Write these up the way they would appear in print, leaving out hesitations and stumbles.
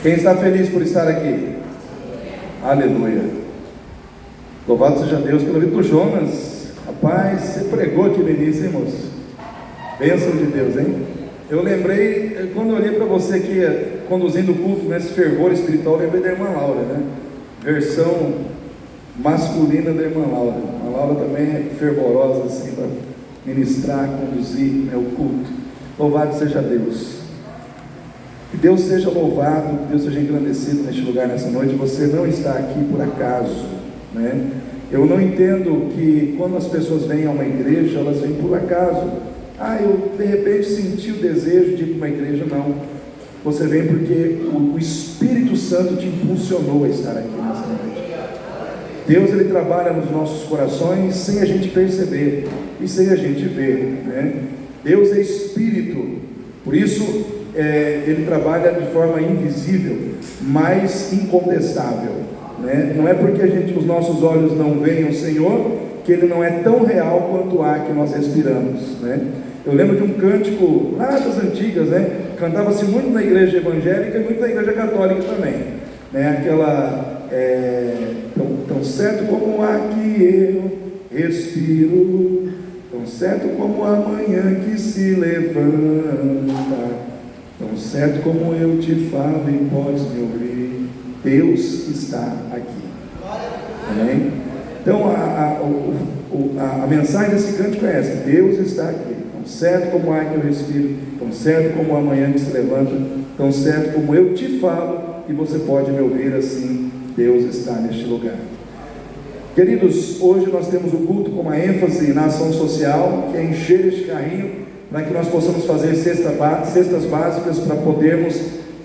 Quem está feliz por estar aqui? Aleluia. Louvado seja Deus pela vida do Jonas. Rapaz, você pregou aqui no início, hein, moço? Bênção de Deus, hein? Eu lembrei, quando eu olhei para você aqui, conduzindo o culto nesse fervor espiritual, eu lembrei da irmã Laura, né? Versão masculina da irmã Laura. A Laura também é fervorosa, assim, para ministrar, conduzir, né, o culto. Louvado seja Deus. Que Deus seja louvado, que Deus seja engrandecido neste lugar nessa noite. Você não está aqui por acaso, né? Eu não entendo que quando as pessoas vêm a uma igreja, elas vêm por acaso. Eu de repente senti o desejo de ir para uma igreja. Não. Você vem porque o Espírito Santo te impulsionou a estar aqui nessa noite. Deus, Ele trabalha nos nossos corações sem a gente perceber e sem a gente ver, né? Deus é Espírito, por isso Ele trabalha de forma invisível, mas incontestável, né? Não é porque os nossos olhos não veem o Senhor, que Ele não é tão real quanto o ar que nós respiramos, né? Eu lembro de um cântico lá das antigas, né? Cantava-se muito na igreja evangélica e muito na igreja católica também, né? Aquela, tão certo como o ar que eu respiro, tão certo como a manhã que se levanta, tão certo como eu te falo e podes me ouvir, Deus está aqui. Amém? Então a mensagem desse cântico é essa: Deus está aqui, tão certo como o ar que eu respiro, tão certo como a manhã que se levanta, tão certo como eu te falo e você pode me ouvir, assim Deus está neste lugar. Queridos, hoje nós temos o culto com uma ênfase na ação social, que é encher este carrinho para que nós possamos fazer cestas básicas para podermos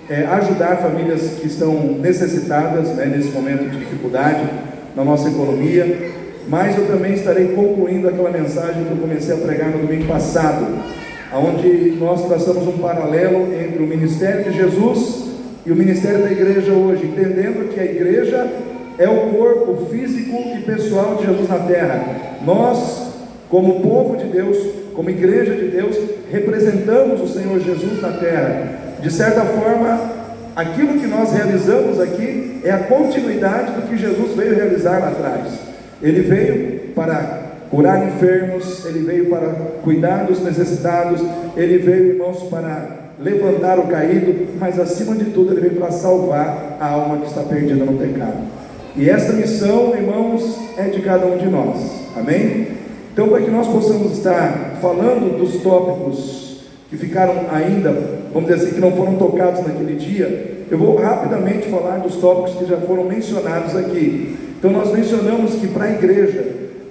ajudar famílias que estão necessitadas, né, nesse momento de dificuldade na nossa economia. Mas eu também estarei concluindo aquela mensagem que eu comecei a pregar no domingo passado, onde nós traçamos um paralelo entre o ministério de Jesus e o ministério da igreja hoje, entendendo que a igreja é o corpo físico e pessoal de Jesus na terra. Nós, como povo de Deus, como igreja de Deus, representamos o Senhor Jesus na terra. De certa forma, aquilo que nós realizamos aqui é a continuidade do que Jesus veio realizar lá atrás. Ele veio para curar enfermos, Ele veio para cuidar dos necessitados, Ele veio, irmãos, para levantar o caído, mas acima de tudo Ele veio para salvar a alma que está perdida no pecado. E esta missão, irmãos, é de cada um de nós, amém? Então, para que nós possamos estar falando dos tópicos que ficaram ainda, vamos dizer assim, que não foram tocados naquele dia, eu vou rapidamente falar dos tópicos que já foram mencionados aqui. Então nós mencionamos que para a igreja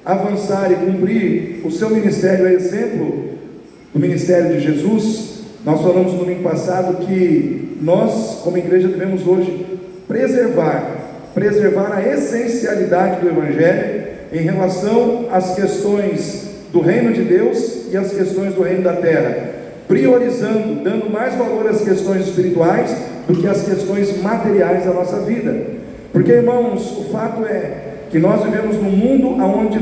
avançar e cumprir o seu ministério, a exemplo do ministério de Jesus, nós falamos no domingo passado que nós, como igreja, devemos hoje preservar a essencialidade do Evangelho em relação às questões do reino de Deus e às questões do reino da terra, priorizando, dando mais valor às questões espirituais do que às questões materiais da nossa vida. Porque, irmãos, o fato é que nós vivemos num mundo onde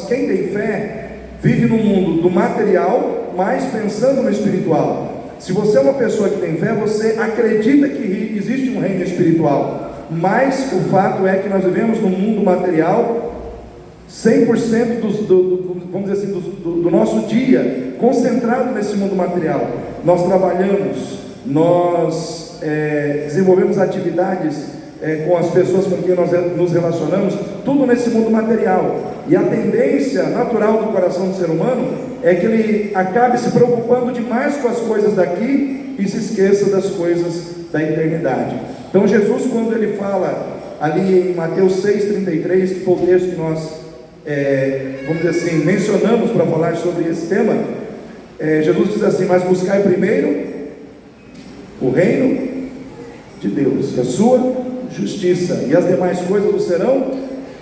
quem tem fé, vive no mundo do material, mas pensando no espiritual. Se você é uma pessoa que tem fé, você acredita que existe um reino espiritual, mas o fato é que nós vivemos num mundo material, 100% vamos dizer assim, do nosso dia concentrado nesse mundo material. Nós trabalhamos, nós desenvolvemos atividades com as pessoas com quem nós nos relacionamos, tudo nesse mundo material. E a tendência natural do coração do ser humano é que ele acabe se preocupando demais com as coisas daqui e se esqueça das coisas da eternidade. Então Jesus, quando ele fala ali em Mateus 6,33, que foi o texto que nós vamos dizer assim, mencionamos para falar sobre esse tema, Jesus diz assim: mas buscai primeiro o reino de Deus, a sua justiça, e as demais coisas vos serão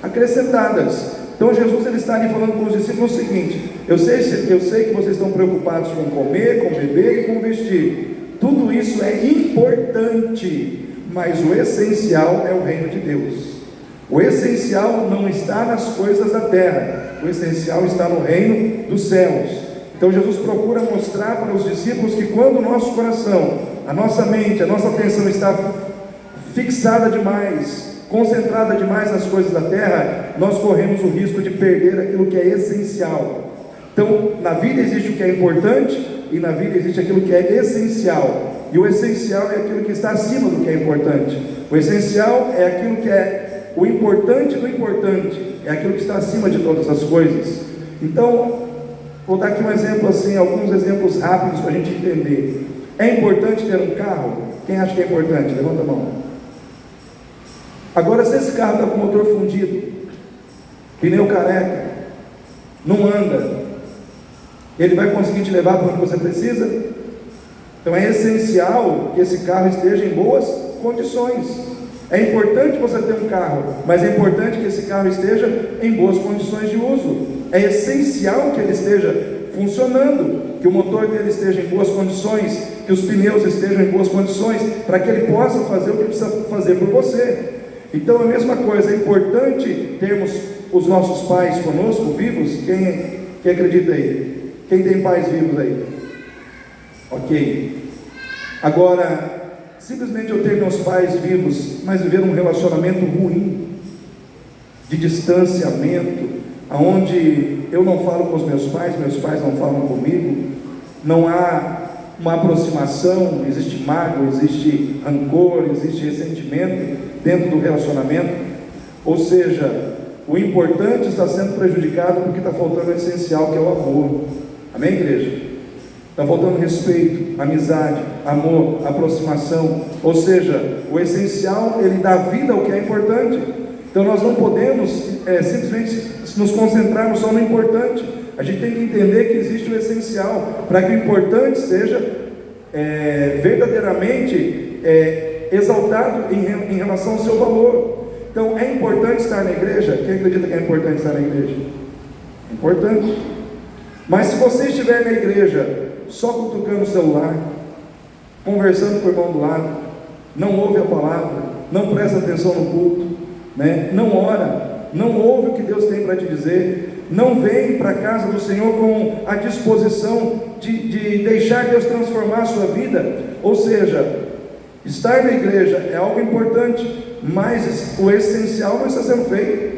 acrescentadas. Então Jesus, ele está ali falando com os discípulos o seguinte: eu sei que vocês estão preocupados com comer, com beber e com vestir. Tudo isso é importante, mas o essencial é o reino de Deus. O essencial não está nas coisas da terra, o essencial está no reino dos céus. Então Jesus procura mostrar para os discípulos que quando o nosso coração, a nossa mente, a nossa atenção está fixada demais, concentrada demais nas coisas da terra, nós corremos o risco de perder aquilo que é essencial. Então, na vida existe o que é importante e na vida existe aquilo que é essencial. E o essencial é aquilo que está acima do que é importante. O essencial é aquilo que é o importante do importante, é aquilo que está acima de todas as coisas. Então, vou dar aqui um exemplo assim, alguns exemplos rápidos para a gente entender. É importante ter um carro? Quem acha que é importante? Levanta a mão. Agora, se esse carro está com o motor fundido, pneu careca, não anda, ele vai conseguir te levar para onde você precisa? Então é essencial que esse carro esteja em boas condições. É importante você ter um carro, mas é importante que esse carro esteja em boas condições de uso. É essencial que ele esteja funcionando, que o motor dele esteja em boas condições, que os pneus estejam em boas condições, para que ele possa fazer o que precisa fazer por você. Então a mesma coisa, é importante termos os nossos pais conosco, vivos. Quem acredita aí? Quem tem pais vivos aí? Ok. Agora, simplesmente eu ter meus pais vivos, mas viver um relacionamento ruim, de distanciamento, onde eu não falo com os meus pais não falam comigo, não há uma aproximação, existe mágoa, existe rancor, existe ressentimento dentro do relacionamento. Ou seja, o importante está sendo prejudicado porque está faltando o essencial, que é o amor. Amém, igreja? Está faltando respeito, amizade, amor, aproximação. Ou seja, o essencial, ele dá vida ao que é importante. Então nós não podemos simplesmente nos concentrarmos só no importante. A gente tem que entender que existe o essencial, para que o importante seja verdadeiramente exaltado em relação ao seu valor. Então é importante estar na igreja. Quem acredita que é importante estar na igreja? É importante. Mas se você estiver na igreja só cutucando o celular, conversando com o irmão do lado, não ouve a palavra, não presta atenção no culto, não ora, não ouve o que Deus tem para te dizer, não vem para a casa do Senhor com a disposição de deixar Deus transformar a sua vida. Ou seja, estar na igreja é algo importante, mas o essencial não está sendo feito,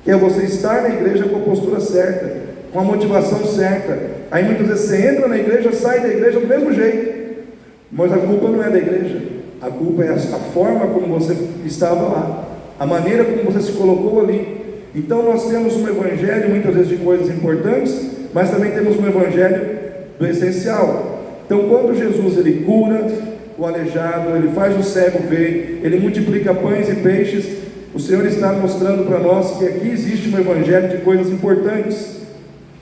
que é você estar na igreja com a postura certa, com a motivação certa. Aí muitas vezes você entra na igreja, sai da igreja do mesmo jeito, mas a culpa não é da igreja, a culpa é a forma como você estava lá, a maneira como você se colocou ali. Então nós temos um evangelho muitas vezes de coisas importantes, mas também temos um evangelho do essencial. Então quando Jesus ele cura o aleijado, ele faz o cego ver, ele multiplica pães e peixes, o Senhor está mostrando para nós que aqui existe um evangelho de coisas importantes,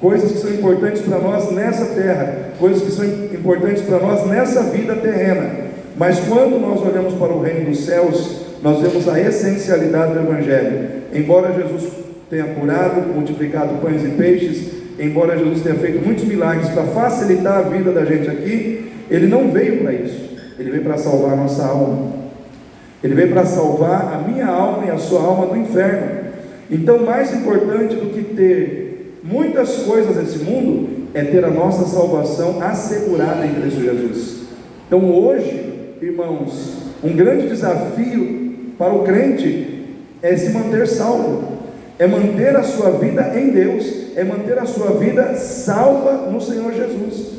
coisas que são importantes para nós nessa terra, coisas que são importantes para nós nessa vida terrena. Mas quando nós olhamos para o reino dos céus, nós vemos a essencialidade do evangelho. Embora Jesus tenha curado, multiplicado pães e peixes, embora Jesus tenha feito muitos milagres para facilitar a vida da gente aqui, ele não veio para isso. Ele veio para salvar a nossa alma. Ele veio para salvar a minha alma e a sua alma do inferno. Então, mais importante do que ter muitas coisas nesse mundo é ter a nossa salvação assegurada em Cristo Jesus. Então hoje, irmãos, um grande desafio para o crente é se manter salvo, é manter a sua vida em Deus, é manter a sua vida salva no Senhor Jesus.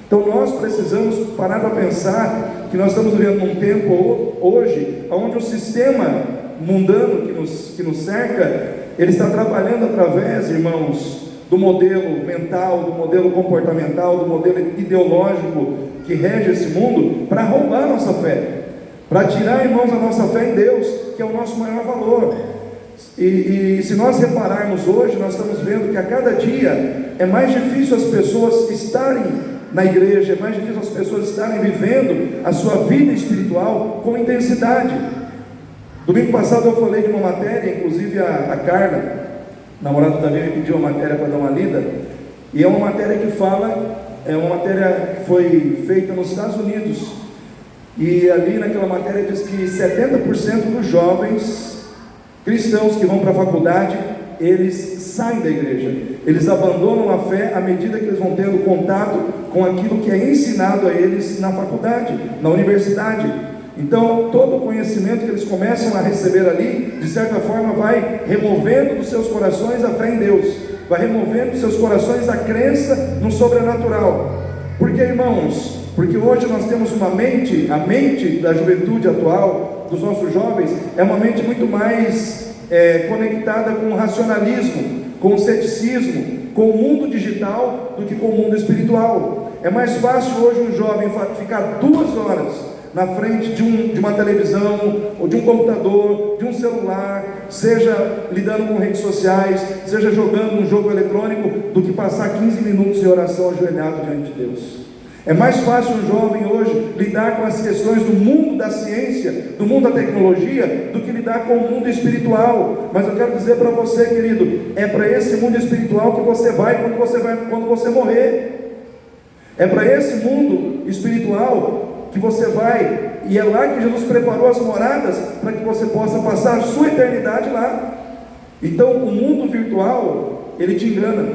Então nós precisamos parar para pensar que nós estamos vivendo num tempo hoje onde o sistema mundano que nos cerca, ele está trabalhando através, irmãos, do modelo mental, do modelo comportamental, do modelo ideológico que rege esse mundo, para roubar a nossa fé, para tirar, irmãos, a nossa fé em Deus, que é o nosso maior valor. E se nós repararmos hoje, nós estamos vendo que a cada dia é mais difícil as pessoas estarem na igreja, é mais difícil as pessoas estarem vivendo a sua vida espiritual com intensidade. Domingo passado eu falei de uma matéria, inclusive a Carla, namorada também, me pediu uma matéria para dar uma lida, e é uma matéria que fala, é uma matéria que foi feita nos Estados Unidos, e ali naquela matéria diz que 70% dos jovens cristãos que vão para a faculdade, eles saem da igreja, eles abandonam a fé à medida que eles vão tendo contato com aquilo que é ensinado a eles na faculdade, na universidade. Então, todo o conhecimento que eles começam a receber ali, de certa forma, vai removendo dos seus corações a fé em Deus, vai removendo dos seus corações a crença no sobrenatural. Por que, irmãos? Porque hoje nós temos uma mente, a mente da juventude atual, dos nossos jovens, é uma mente muito mais conectada com o racionalismo, com o ceticismo, com o mundo digital do que com o mundo espiritual. É mais fácil hoje um jovem ficar 2 horas na frente de uma televisão, ou de um computador, de um celular, seja lidando com redes sociais, seja jogando um jogo eletrônico, do que passar 15 minutos em oração ajoelhado diante de Deus. É mais fácil um jovem hoje lidar com as questões do mundo da ciência, do mundo da tecnologia, do que lidar com o mundo espiritual. Mas eu quero dizer para você, querido, é para esse mundo espiritual que você vai quando você morrer. É para esse mundo espiritual que você vai, e é lá que Jesus preparou as moradas para que você possa passar a sua eternidade lá. Então o mundo virtual, ele te engana,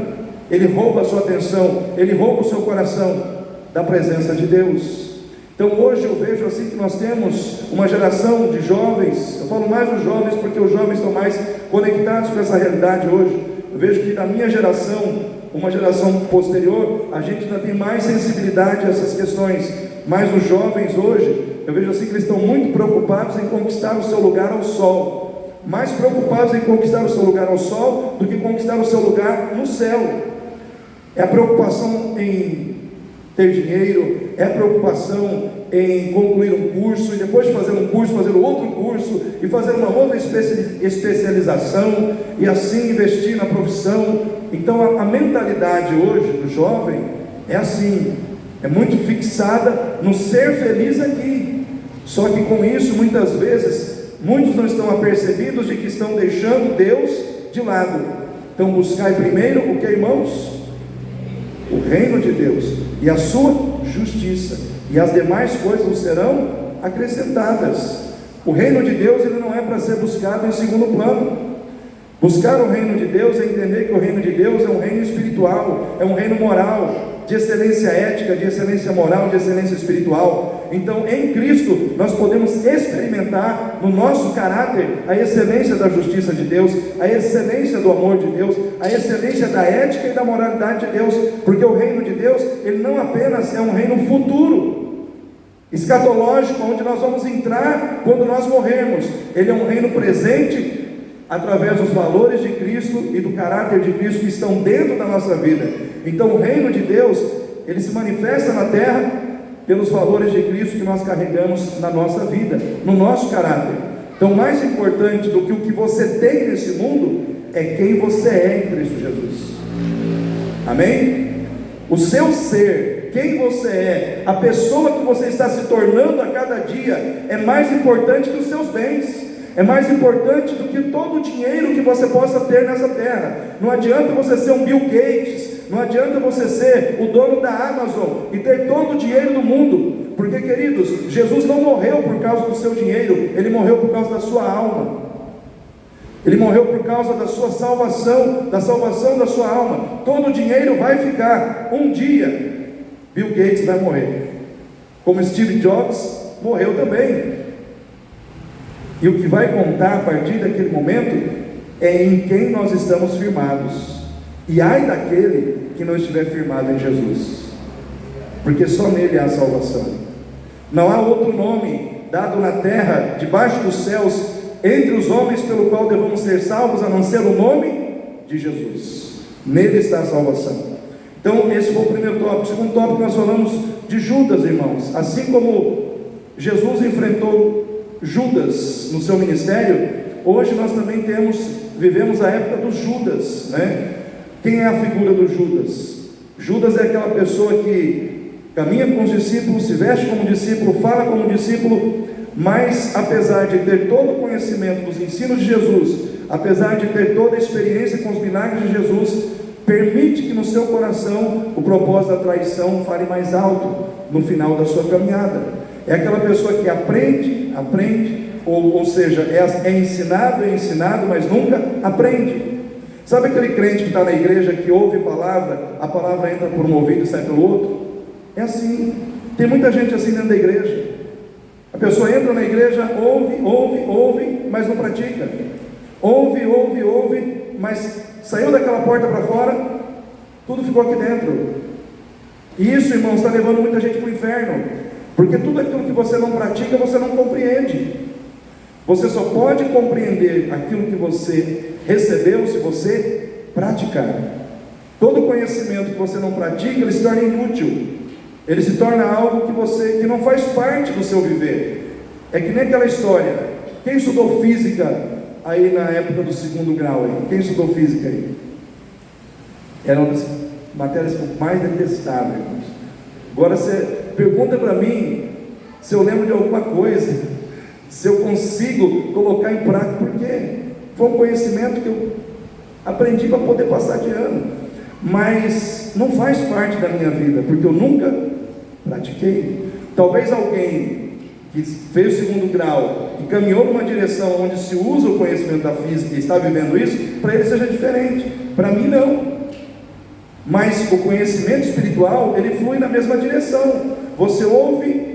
ele rouba a sua atenção, ele rouba o seu coração da presença de Deus. Então hoje eu vejo assim que nós temos uma geração de jovens, eu falo mais dos jovens porque os jovens estão mais conectados com essa realidade hoje. Eu vejo que da minha geração, uma geração posterior, a gente ainda tem mais sensibilidade a essas questões, mas os jovens hoje, eu vejo assim que eles estão muito preocupados em conquistar o seu lugar ao sol, mais preocupados em conquistar o seu lugar ao sol do que conquistar o seu lugar no céu. É a preocupação em ter dinheiro, é a preocupação em concluir um curso, e depois de fazer um curso, fazer outro curso, e fazer uma outra especialização, e assim investir na profissão. Então a mentalidade hoje do jovem é assim, é muito fixada no ser feliz aqui. Só que com isso, muitas vezes, muitos não estão apercebidos de que estão deixando Deus de lado. Então buscai primeiro o que, irmãos? O reino de Deus e a sua justiça, e as demais coisas serão acrescentadas. O reino de Deus, ele não é para ser buscado em segundo plano. Buscar o reino de Deus é entender que o reino de Deus é um reino espiritual, é um reino moral, de excelência ética, de excelência moral, de excelência espiritual. Então em Cristo nós podemos experimentar no nosso caráter a excelência da justiça de Deus, a excelência do amor de Deus, a excelência da ética e da moralidade de Deus, porque o reino de Deus, ele não apenas é um reino futuro, escatológico, onde nós vamos entrar quando nós morrermos. Ele é um reino presente, através dos valores de Cristo e do caráter de Cristo que estão dentro da nossa vida. Então o reino de Deus, ele se manifesta na terra pelos valores de Cristo que nós carregamos na nossa vida, no nosso caráter. Então mais importante do que o que você tem nesse mundo é quem você é em Cristo Jesus. Amém? O seu ser, quem você é, a pessoa que você está se tornando a cada dia, é mais importante que os seus bens, é mais importante do que todo o dinheiro que você possa ter nessa terra. Não adianta você ser um Bill Gates, não adianta você ser o dono da Amazon e ter todo o dinheiro do mundo, porque, queridos, Jesus não morreu por causa do seu dinheiro, ele morreu por causa da sua alma, ele morreu por causa da sua salvação, da salvação da sua alma. Todo o dinheiro vai ficar. Um dia Bill Gates vai morrer, como Steve Jobs morreu também. E o que vai contar a partir daquele momento é em quem nós estamos firmados. E ai daquele que não estiver firmado em Jesus, porque só nele há salvação. Não há outro nome dado na terra, debaixo dos céus, entre os homens, pelo qual devemos ser salvos, a não ser o nome de Jesus. Nele está a salvação. Então esse foi o primeiro tópico. O segundo tópico, nós falamos de Judas, irmãos. Assim como Jesus enfrentou Judas no seu ministério, hoje nós também vivemos a época dos Judas, né? Quem é a figura do Judas? Judas é aquela pessoa que caminha com os discípulos, se veste como discípulo, fala como discípulo, mas apesar de ter todo o conhecimento dos ensinos de Jesus, apesar de ter toda a experiência com os milagres de Jesus, permite que no seu coração o propósito da traição fale mais alto no final da sua caminhada. É aquela pessoa que aprende, ou seja, é ensinado, mas nunca aprende. Sabe aquele crente que está na igreja, que ouve a palavra entra por um ouvido e sai pelo outro? É assim. Tem muita gente assim dentro da igreja. A pessoa entra na igreja, ouve, mas não pratica. Ouve, mas saiu daquela porta para fora, tudo ficou aqui dentro. E isso, irmãos, está levando muita gente para o inferno, porque tudo aquilo que você não pratica, você não compreende. Você só pode compreender aquilo que você recebeu se você praticar. Todo conhecimento que você não pratica, ele se torna inútil. Ele se torna algo que não faz parte do seu viver. É que nem aquela história. Quem estudou física aí na época do segundo grau aí? Quem estudou física aí? Era uma das matérias que eu mais detestava, irmãos. Agora você pergunta para mim se eu lembro de alguma coisa, se eu consigo colocar em prática, porque foi um conhecimento que eu aprendi para poder passar de ano, mas não faz parte da minha vida, porque eu nunca pratiquei. Talvez alguém que fez o segundo grau e caminhou numa direção onde se usa o conhecimento da física e está vivendo isso, para ele seja diferente. Para mim não. Mas o conhecimento espiritual, ele flui na mesma direção. Você ouve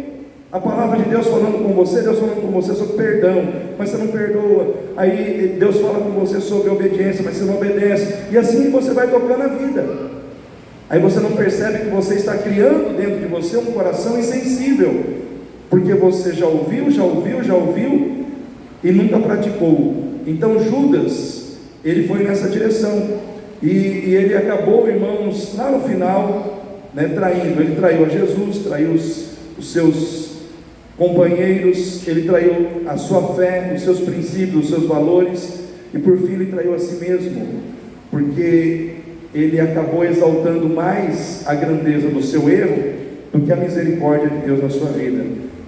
a palavra de Deus falando com você, Deus falando com você sobre perdão, mas você não perdoa. Aí Deus fala com você sobre obediência, mas você não obedece. E assim você vai tocando a vida. Aí você não percebe que você está criando dentro de você um coração insensível, porque você já ouviu e nunca praticou. Então Judas, ele foi nessa direção. E ele acabou, irmãos, lá no final, traindo. Ele traiu a Jesus, traiu os seus companheiros, ele traiu a sua fé, os seus princípios, os seus valores, e por fim ele traiu a si mesmo, porque ele acabou exaltando mais a grandeza do seu erro do que a misericórdia de Deus na sua vida.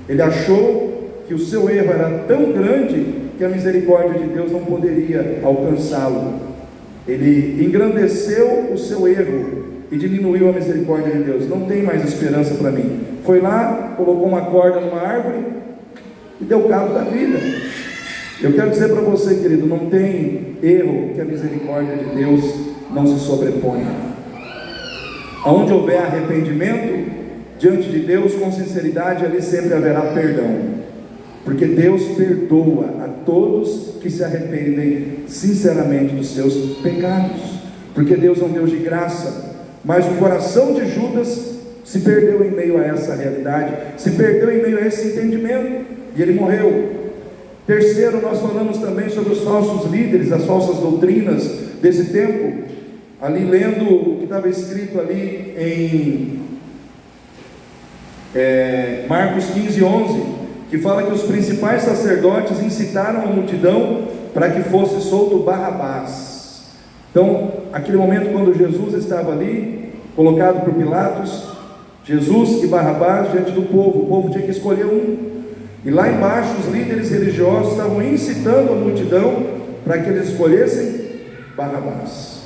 Ele achou que o seu erro era tão grande que a misericórdia de Deus não poderia alcançá-lo. Ele engrandeceu o seu erro e diminuiu a misericórdia de Deus. Não tem mais esperança para mim. Foi lá, colocou uma corda numa árvore e deu cabo da vida. Eu quero dizer para você, querido, não tem erro que a misericórdia de Deus não se sobreponha. Aonde houver arrependimento diante de Deus, com sinceridade, ali sempre haverá perdão. Porque Deus perdoa a todos que se arrependem sinceramente dos seus pecados. Porque Deus é um Deus de graça. Mas o coração de Judas se perdeu em meio a essa realidade, se perdeu em meio a esse entendimento, e ele morreu. Terceiro, nós falamos também sobre os falsos líderes, as falsas doutrinas desse tempo. Ali lendo o que estava escrito ali em Marcos 15:11, que fala que os principais sacerdotes incitaram a multidão para que fosse solto Barrabás. Então, aquele momento quando Jesus estava ali, colocado por Pilatos, Jesus e Barrabás diante do povo, o povo tinha que escolher um, e lá embaixo os líderes religiosos estavam incitando a multidão para que eles escolhessem Barrabás.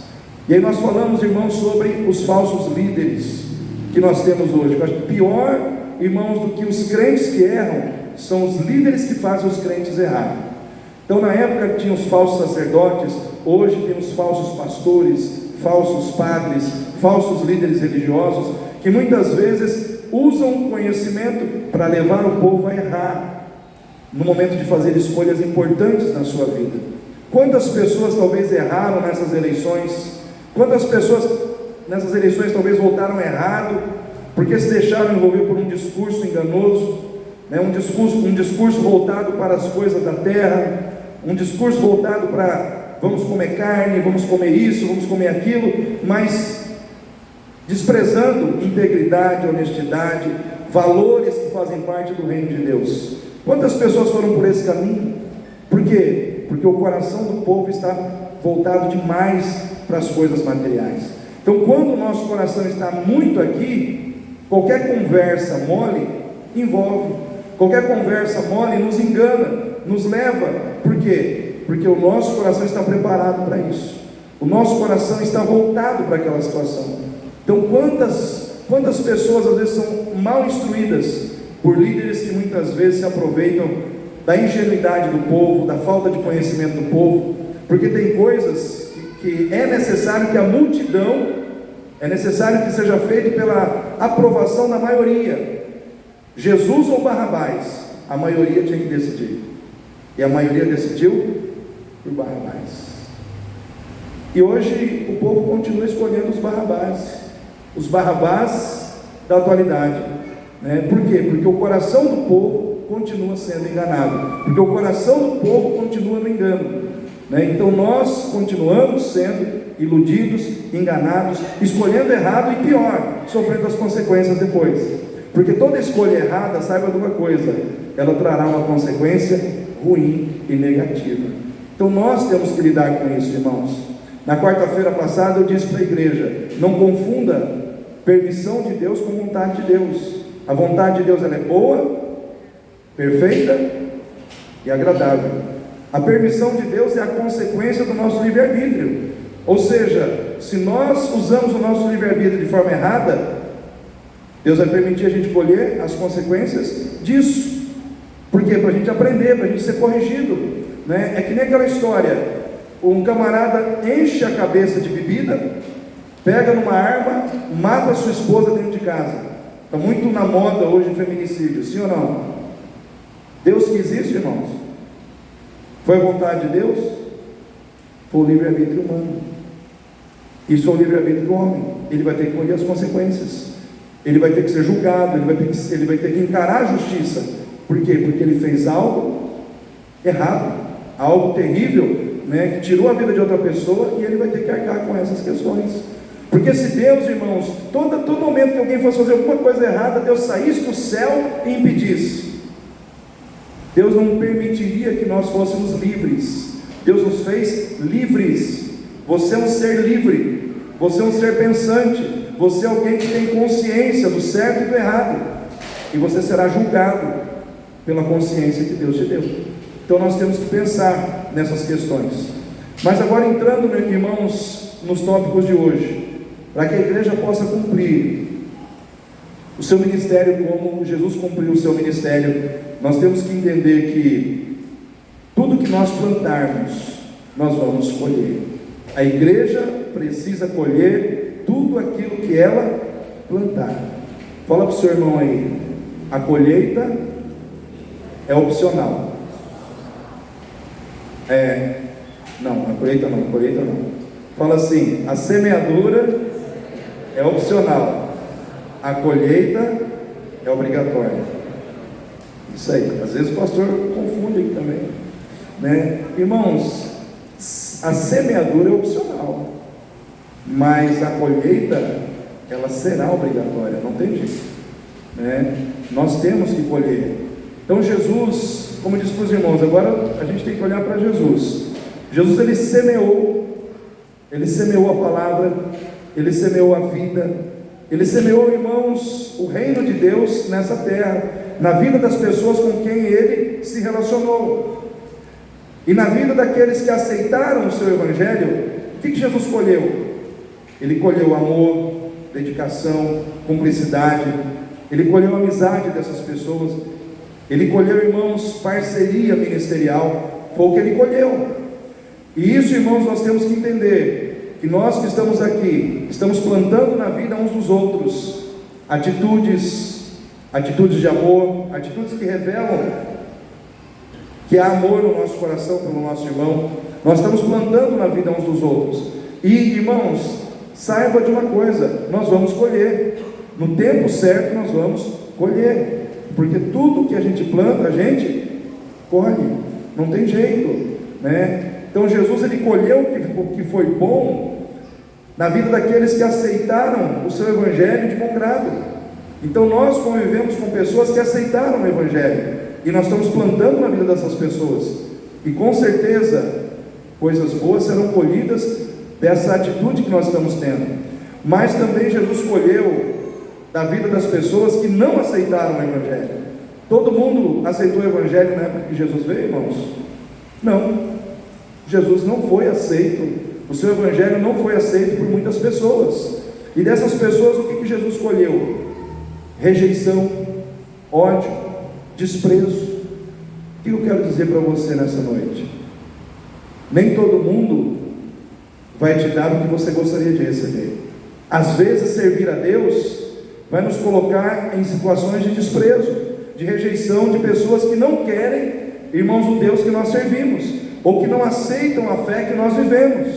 E aí nós falamos, irmãos, sobre os falsos líderes que nós temos hoje. Eu acho que pior, irmãos, do que os crentes que erram, são os líderes que fazem os crentes errar. Então na época tinha os falsos sacerdotes, hoje tem os falsos pastores, falsos padres, falsos líderes religiosos, que muitas vezes usam o conhecimento para levar o povo a errar, no momento de fazer escolhas importantes na sua vida. Quantas pessoas talvez erraram nessas eleições? Quantas pessoas nessas eleições talvez votaram errado, porque se deixaram envolver por um discurso enganoso, um discurso voltado para as coisas da terra, um discurso voltado para vamos comer carne, vamos comer isso, vamos comer aquilo, mas desprezando integridade, honestidade, valores que fazem parte do reino de Deus. Quantas pessoas foram por esse caminho? Por quê? Porque o coração do povo está voltado demais para as coisas materiais. Então, quando o nosso coração está muito aqui, qualquer conversa mole envolve, qualquer conversa mole nos engana, nos leva. Por quê? Porque o nosso coração está preparado para isso, o nosso coração está voltado para aquela situação. Então quantas pessoas às vezes são mal instruídas por líderes que muitas vezes se aproveitam da ingenuidade do povo, da falta de conhecimento do povo, porque tem coisas que é necessário que a multidão, é necessário que seja feito pela aprovação da maioria, Jesus ou Barrabás. a maioria tinha que decidir. E a maioria decidiu por Barrabás. E hoje o povo continua escolhendo os Barrabás da atualidade, né? Por quê? Porque o coração do povo continua sendo enganado, porque o coração do povo continua no engano, né? Então nós continuamos sendo iludidos, enganados, escolhendo errado e pior, sofrendo as consequências depois, porque toda escolha errada, saiba de uma coisa, ela trará uma consequência ruim e negativa. Então nós temos que lidar com isso, irmãos. Na quarta-feira passada eu disse para a igreja: não confunda permissão de Deus com vontade de Deus. A vontade de Deus, ela é boa, perfeita e agradável. A permissão de Deus é a consequência do nosso livre-arbítrio. Ou seja, se nós usamos o nosso livre-arbítrio de forma errada, Deus vai permitir a gente colher as consequências disso. Por quê? Para a gente aprender, para a gente ser corrigido, né? É que nem aquela história: um camarada enche a cabeça de bebida, pega numa arma, mata a sua esposa dentro de casa. Está muito na moda hoje o feminicídio, sim ou não? Deus quis isso, irmãos? Foi a vontade de Deus? Foi o livre-arbítrio humano. Isso é o livre-arbítrio do homem. Ele vai ter que colher as consequências, ele vai ter que ser julgado, ele vai ter que encarar a justiça. Por quê? Porque ele fez algo errado, algo terrível, né, que tirou a vida de outra pessoa, e ele vai ter que arcar com essas questões. Porque se Deus, irmãos, todo momento que alguém fosse fazer alguma coisa errada, Deus saísse do céu e impedisse, Deus não permitiria que nós fôssemos livres. Deus nos fez livres. Você é um ser livre, você é um ser pensante, você é alguém que tem consciência do certo e do errado, e você será julgado pela consciência que Deus te deu. Então nós temos que pensar nessas questões. Mas agora entrando, meus irmãos, nos tópicos de hoje, para que a igreja possa cumprir o seu ministério como Jesus cumpriu o seu ministério, nós temos que entender que tudo que nós plantarmos, nós vamos colher. A igreja precisa colher tudo aquilo que ela plantar. Fala para o seu irmão aí: a colheita é opcional. Não, a colheita não. Fala assim: a semeadura é opcional, a colheita é obrigatória. Isso aí, às vezes o pastor confunde aqui também, né? Irmãos, a semeadura é opcional, mas a colheita, ela será obrigatória, não tem jeito, né? Nós temos que colher. Então Jesus, como disse para os irmãos, agora a gente tem que olhar para Jesus. Jesus, ele semeou a palavra, ele semeou a vida, ele semeou, irmãos, o reino de Deus nessa terra, na vida das pessoas com quem ele se relacionou, e na vida daqueles que aceitaram o seu evangelho. O que Jesus colheu? Ele colheu amor, dedicação, cumplicidade, ele colheu a amizade dessas pessoas, ele colheu, irmãos, parceria ministerial, foi o que ele colheu. E isso, irmãos, nós temos que entender, que nós que estamos aqui, estamos plantando na vida uns dos outros, atitudes de amor, atitudes que revelam que há amor no nosso coração pelo nosso irmão. Nós estamos plantando na vida uns dos outros. E, irmãos, saiba de uma coisa: nós vamos colher, no tempo certo nós vamos colher, porque tudo que a gente planta, a gente colhe, não tem jeito, né? Então Jesus, ele colheu o que foi bom na vida daqueles que aceitaram o seu evangelho de bom grado. Então nós convivemos com pessoas que aceitaram o evangelho, e nós estamos plantando na vida dessas pessoas, e com certeza coisas boas serão colhidas dessa atitude que nós estamos tendo. Mas também Jesus colheu da vida das pessoas que não aceitaram o evangelho. Todo mundo aceitou o evangelho na época que Jesus veio, irmãos? Não. Jesus não foi aceito, o seu evangelho não foi aceito por muitas pessoas. E dessas pessoas, o que Jesus colheu? Rejeição, ódio, desprezo. O que eu quero dizer para você nessa noite? Nem todo mundo vai te dar o que você gostaria de receber. Às vezes servir a Deus vai nos colocar em situações de desprezo, de rejeição de pessoas que não querem, irmãos, o Deus que nós servimos, ou que não aceitam a fé que nós vivemos.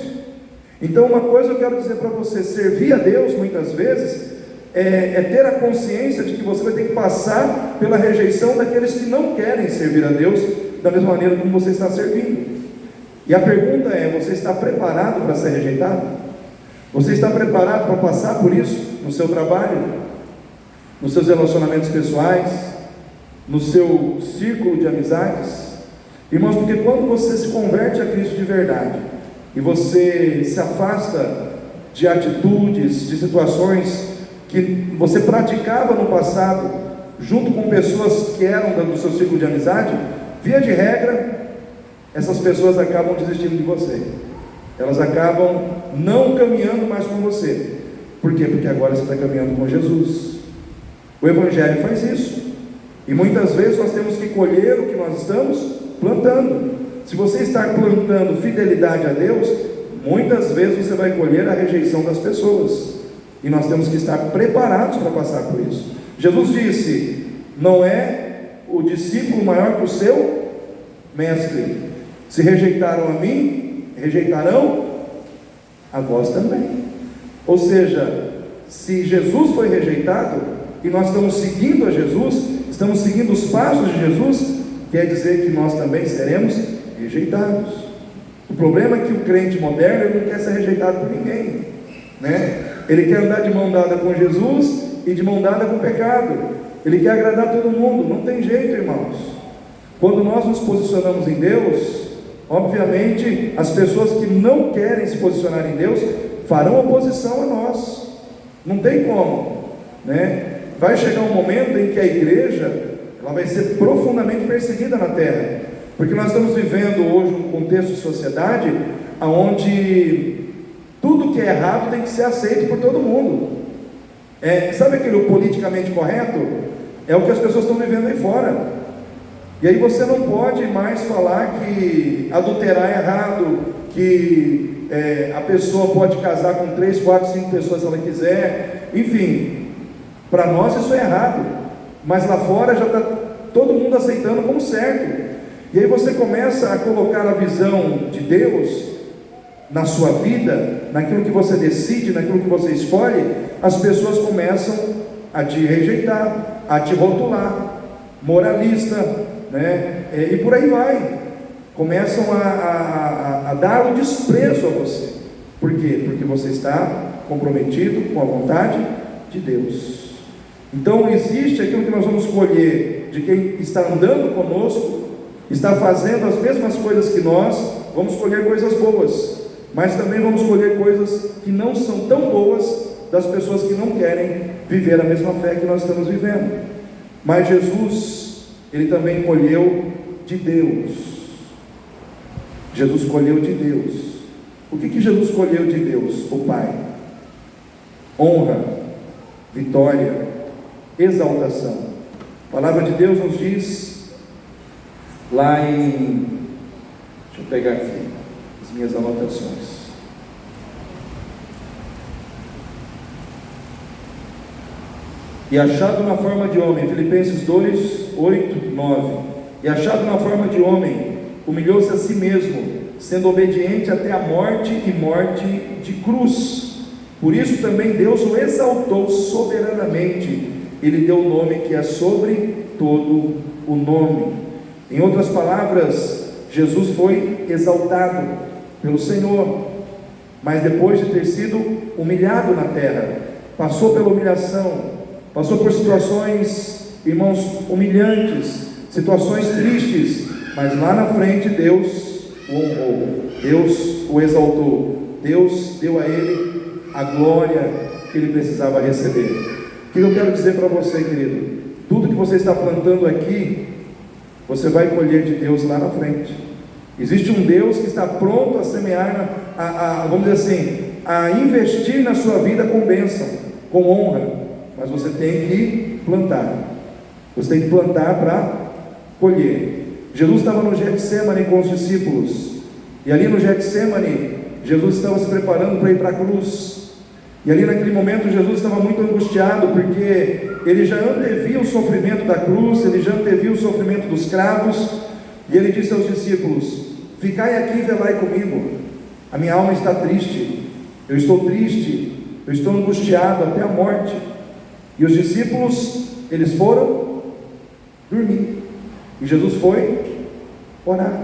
Então, uma coisa eu quero dizer para você: servir a Deus, muitas vezes, é ter a consciência de que você vai ter que passar pela rejeição daqueles que não querem servir a Deus da mesma maneira como você está servindo. E a pergunta é: você está preparado para ser rejeitado? Você está preparado para passar por isso no seu trabalho, nos seus relacionamentos pessoais, no seu círculo de amizades? Irmãos, porque quando você se converte a Cristo de verdade, e você se afasta de atitudes, de situações que você praticava no passado, junto com pessoas que eram do seu círculo de amizade, via de regra, essas pessoas acabam desistindo de você, elas acabam não caminhando mais com você. Por quê? Porque agora você está caminhando com Jesus. O Evangelho faz isso, e muitas vezes nós temos que colher o que nós estamos plantando. Se você está plantando fidelidade a Deus, muitas vezes você vai colher a rejeição das pessoas, e nós temos que estar preparados para passar por isso. Jesus disse: não é o discípulo maior que o seu mestre. Se rejeitaram a mim, rejeitarão a vós também. Ou seja, se Jesus foi rejeitado, e nós estamos seguindo a Jesus, estamos seguindo os passos de Jesus, quer dizer que nós também seremos rejeitados. O problema é que o crente moderno, ele não quer ser rejeitado por ninguém, né? Ele quer andar de mão dada com Jesus e de mão dada com o pecado. Ele quer agradar todo mundo. Não tem jeito, irmãos. Quando nós nos posicionamos em Deus, obviamente as pessoas que não querem se posicionar em Deus farão oposição a nós. Não tem como, né? Vai chegar um momento em que a igreja, ela vai ser profundamente perseguida na terra, porque nós estamos vivendo hoje um contexto de sociedade onde tudo que é errado tem que ser aceito por todo mundo. Sabe aquele politicamente correto? É o que as pessoas estão vivendo aí fora. E aí você não pode mais falar que adulterar é errado, que a pessoa pode casar com 3, 4, 5 pessoas se ela quiser. Enfim, para nós isso é errado, mas lá fora já está todo mundo aceitando como certo. E aí você começa a colocar a visão de Deus na sua vida, naquilo que você decide, naquilo que você escolhe. As pessoas começam a te rejeitar, a te rotular, moralista, né? E por aí vai. Começam a dar o desprezo a você. Por quê? Porque você está comprometido com a vontade de Deus. Então existe aquilo que nós vamos colher de quem está andando conosco, está fazendo as mesmas coisas que nós. Vamos colher coisas boas, mas também vamos colher coisas que não são tão boas das pessoas que não querem viver a mesma fé que nós estamos vivendo. Mas Jesus, ele também colheu de Deus. Jesus colheu de Deus. O que Jesus colheu de Deus? O Pai. Honra, vitória, exaltação. A palavra de Deus nos diz lá em... Deixa eu pegar aqui as minhas anotações. E achado na forma de homem, Filipenses 2, 8, 9. E achado na forma de homem, humilhou-se a si mesmo, sendo obediente até a morte e morte de cruz. Por isso também Deus o exaltou soberanamente. Ele deu o nome que é sobre todo o nome. Em outras palavras, Jesus foi exaltado pelo Senhor, mas depois de ter sido humilhado na terra, passou pela humilhação, passou por situações, irmãos, humilhantes, situações tristes, mas lá na frente Deus o honrou, Deus o exaltou, Deus deu a ele a glória que ele precisava receber. O que eu quero dizer para você, querido? Tudo que você está plantando aqui, você vai colher de Deus lá na frente. Existe um Deus que está pronto a semear, vamos dizer assim, a investir na sua vida com bênção, com honra. Mas você tem que plantar. Você tem que plantar para colher. Jesus estava no Getsemane com os discípulos. E ali no Getsemane, Jesus estava se preparando para ir para a cruz. E ali naquele momento Jesus estava muito angustiado, porque ele já antevia o sofrimento da cruz, ele já antevia o sofrimento dos cravos, e ele disse aos discípulos: ficai aqui e velai comigo, a minha alma está triste, eu estou triste, eu estou angustiado até a morte. E os discípulos, eles foram dormir, e Jesus foi orar.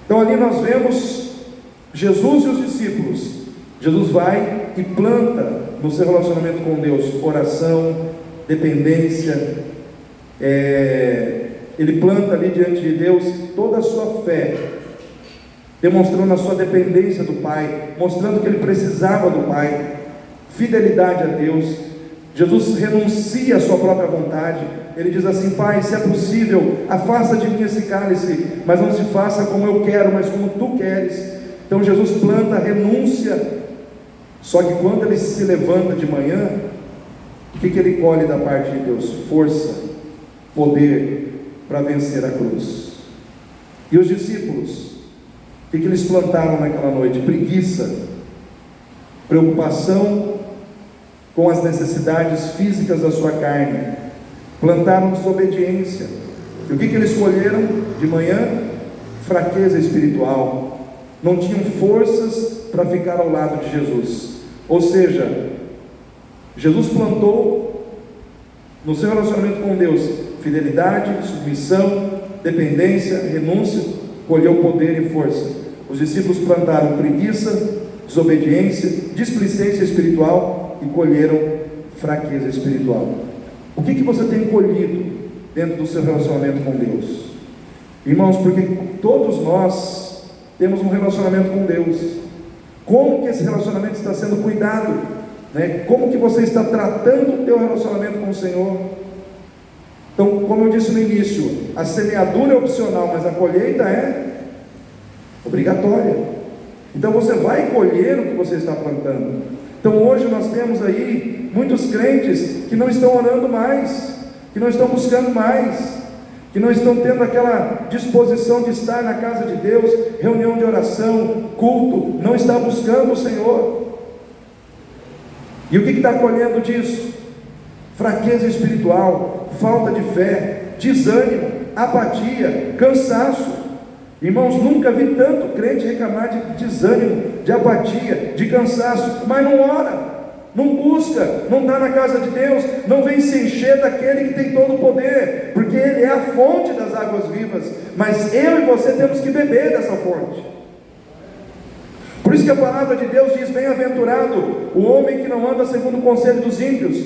Então ali nós vemos Jesus e os discípulos. Jesus vai e planta no seu relacionamento com Deus oração, dependência, ele planta ali diante de Deus toda a sua fé, demonstrando a sua dependência do Pai, mostrando que ele precisava do Pai, fidelidade a Deus. Jesus renuncia à sua própria vontade, ele diz assim: Pai, se é possível, afasta de mim esse cálice, mas não se faça como eu quero, mas como tu queres. Então Jesus planta a renúncia. Só que quando ele se levanta de manhã, o que ele colhe da parte de Deus? Força, poder para vencer a cruz. E os discípulos, o que eles plantaram naquela noite? Preguiça, preocupação com as necessidades físicas da sua carne, plantaram desobediência. E o que eles colheram de manhã? Fraqueza espiritual, não tinham forças para ficar ao lado de Jesus. Ou seja, Jesus plantou no seu relacionamento com Deus fidelidade, submissão, dependência, renúncia, colheu poder e força. Os discípulos plantaram preguiça, desobediência, displicência espiritual e colheram fraqueza espiritual. O que você tem colhido dentro do seu relacionamento com Deus? Irmãos, porque todos nós temos um relacionamento com Deus. Como que esse relacionamento está sendo cuidado, né? Como que você está tratando o teu relacionamento com o Senhor? Então, como eu disse no início, a semeadura é opcional, mas a colheita é obrigatória. Então você vai colher o que você está plantando. Então hoje nós temos aí muitos crentes que não estão orando mais, que não estão buscando mais, que não estão tendo aquela disposição de estar na casa de Deus, reunião de oração, culto, não está buscando o Senhor. E o que está colhendo disso? Fraqueza espiritual, falta de fé, desânimo, apatia, cansaço. Irmãos, nunca vi tanto crente reclamar de desânimo, de apatia, de cansaço, mas não ora, não busca, não está na casa de Deus, não vem se encher daquele que tem todo o poder, porque Ele é a fonte das águas vivas, mas eu e você temos que beber dessa fonte. Por isso que a palavra de Deus diz: bem-aventurado o homem que não anda segundo o conselho dos ímpios,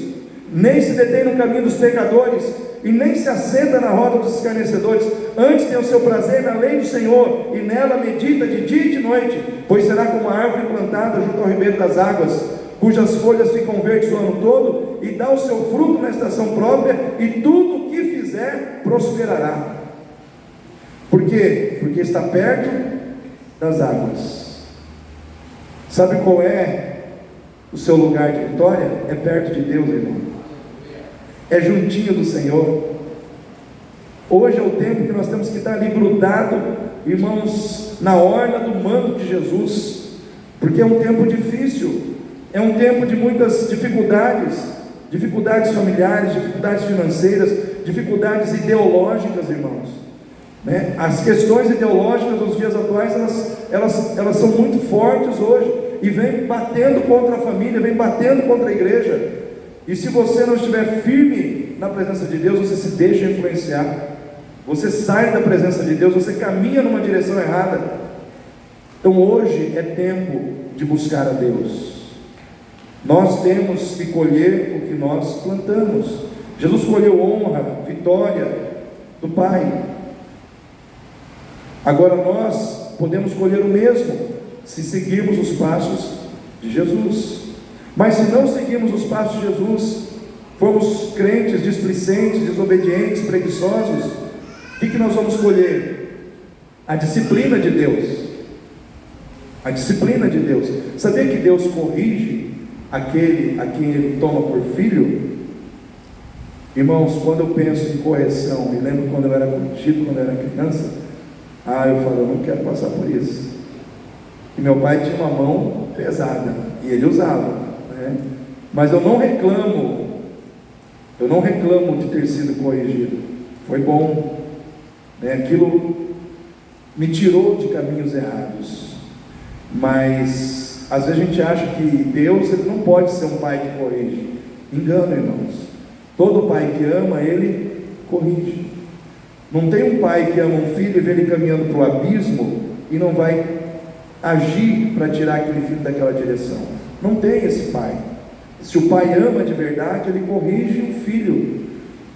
nem se detém no caminho dos pecadores, e nem se assenta na roda dos escarnecedores, antes tem o seu prazer na lei do Senhor, e nela medita de dia e de noite, pois será como a árvore plantada junto ao ribeiro das águas, cujas folhas ficam verdes o ano todo, e dá o seu fruto na estação própria, e tudo o que fizer prosperará. Por quê? Porque está perto das águas. Sabe qual é o seu lugar de vitória? É perto de Deus, irmão. É juntinho do Senhor. Hoje é o tempo que nós temos que estar ali grudado, irmãos, na orla do manto de Jesus, porque é um tempo difícil, é um tempo de muitas dificuldades, dificuldades familiares, dificuldades financeiras, dificuldades ideológicas, irmãos, né? As questões ideológicas dos dias atuais, elas são muito fortes hoje, e vem batendo contra a família, vem batendo contra a igreja. E se você não estiver firme na presença de Deus, você se deixa influenciar, você sai da presença de Deus, você caminha numa direção errada. Então hoje é tempo de buscar a Deus. Nós temos que colher o que nós plantamos. Jesus colheu honra, vitória do Pai. Agora nós podemos colher o mesmo se seguirmos os passos de Jesus. Mas se não seguirmos os passos de Jesus, formos crentes displicentes, desobedientes, preguiçosos, o que nós vamos colher? A disciplina de Deus. A disciplina de Deus. Sabia que Deus corrige aquele a quem Ele toma por filho? Irmãos, quando eu penso em correção, me lembro quando eu era corrigido, quando eu era criança, eu falo: eu não quero passar por isso. E meu pai tinha uma mão pesada, e ele usava, né? Mas eu não reclamo de ter sido corrigido. Foi bom, né? Aquilo me tirou de caminhos errados. Mas às vezes a gente acha que Deus, ele não pode ser um pai que corrige. Engano, irmãos. Todo pai que ama, ele corrige. Não tem um pai que ama um filho e vê ele caminhando para o abismo e não vai agir para tirar aquele filho daquela direção. Não tem esse pai. Se o pai ama de verdade, ele corrige o filho,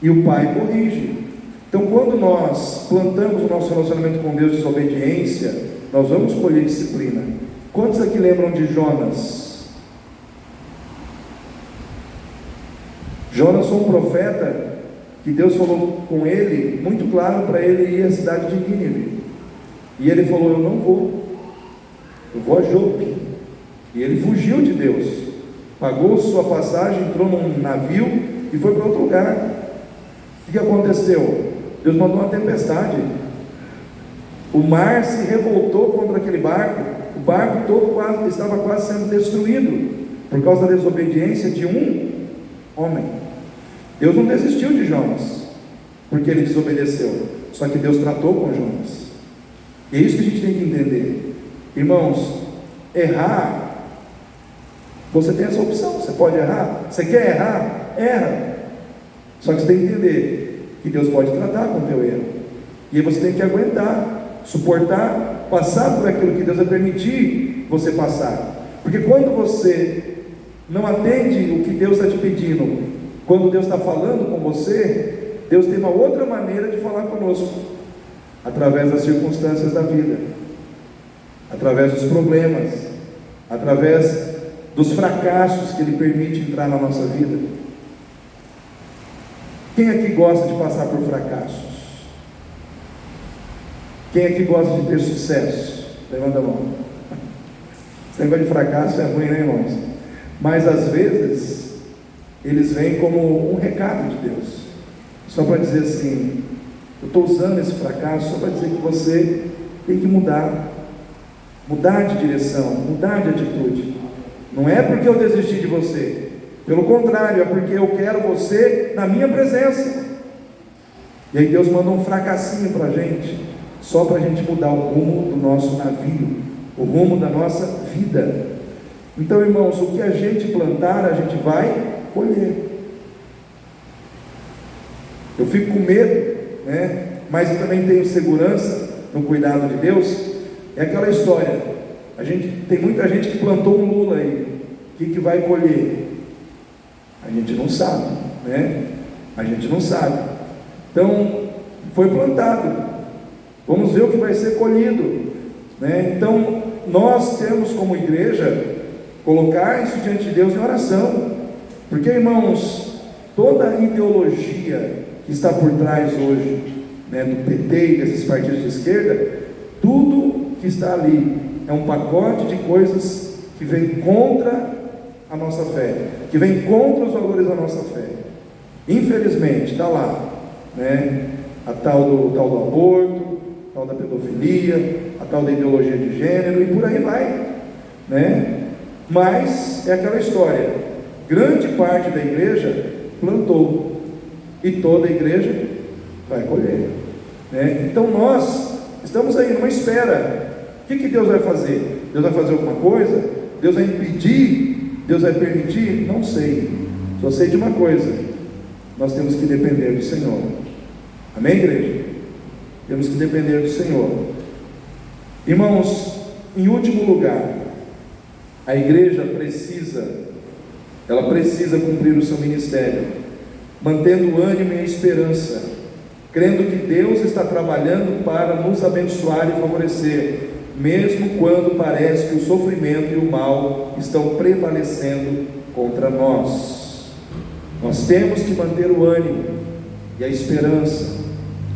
e o pai corrige. Então, quando nós plantamos o nosso relacionamento com Deus de desobediência, nós vamos colher disciplina. Quantos aqui lembram de Jonas? Jonas foi um profeta que Deus falou com ele, muito claro para ele ir à cidade de Nínive. E ele falou: eu não vou, eu vou a Jope. E ele fugiu de Deus, pagou sua passagem, entrou num navio e foi para outro lugar. O que aconteceu? Deus mandou uma tempestade, o mar se revoltou contra aquele barco, o barco todo estava quase sendo destruído, por causa da desobediência de um homem. Deus não desistiu de Jonas, porque ele desobedeceu, só que Deus tratou com Jonas. E é isso que a gente tem que entender, irmãos. Errar, você tem essa opção, você pode errar. Você quer errar? Erra. Só que você tem que entender que Deus pode tratar com o teu erro, e aí você tem que aguentar, suportar, passar por aquilo que Deus vai permitir você passar. Porque quando você não atende o que Deus está te pedindo, quando Deus está falando com você, Deus tem uma outra maneira de falar conosco, através das circunstâncias da vida, através dos problemas, através dos fracassos que Ele permite entrar na nossa vida. Quem aqui gosta de passar por fracassos? Quem aqui gosta de ter sucesso? Levanta a mão. Esse negócio de fracasso é ruim, né, irmãos? Mas às vezes eles vêm como um recado de Deus, só para dizer assim: eu estou usando esse fracasso só para dizer que você tem que mudar de direção, mudar de atitude. Não é porque eu desisti de você, pelo contrário, é porque eu quero você na minha presença. E aí Deus manda um fracassinho para a gente, só para a gente mudar o rumo do nosso navio, o rumo da nossa vida. Então, irmãos, o que a gente plantar, a gente vai colher. Eu fico com medo, né? Mas eu também tenho segurança no cuidado de Deus. É aquela história, tem muita gente que plantou um Lula aí, o que vai colher? A gente não sabe, né? A gente não sabe. Então, foi plantado, vamos ver o que vai ser colhido, né? Então, nós temos como igreja colocar isso diante de Deus em oração, porque, irmãos, toda a ideologia que está por trás hoje, né, do PT e desses partidos de esquerda, tudo que está ali é um pacote de coisas que vem contra a nossa fé, que vem contra os valores da nossa fé. Infelizmente está lá, né, a tal do aborto, a tal da pedofilia, a tal da ideologia de gênero, e por aí vai, né? Mas é aquela história, grande parte da igreja plantou, e toda a igreja vai colher, né? Então nós estamos aí numa espera. O que Deus vai fazer? Deus vai fazer alguma coisa? Deus vai impedir? Deus vai permitir? Não sei. Só sei de uma coisa: nós temos que depender do Senhor. Amém, igreja? Temos que depender do Senhor. Irmãos, em último lugar, a igreja precisa cumprir o seu ministério, mantendo o ânimo e a esperança, crendo que Deus está trabalhando para nos abençoar e favorecer, mesmo quando parece que o sofrimento e o mal estão prevalecendo contra nós. Nós temos que manter o ânimo e a esperança,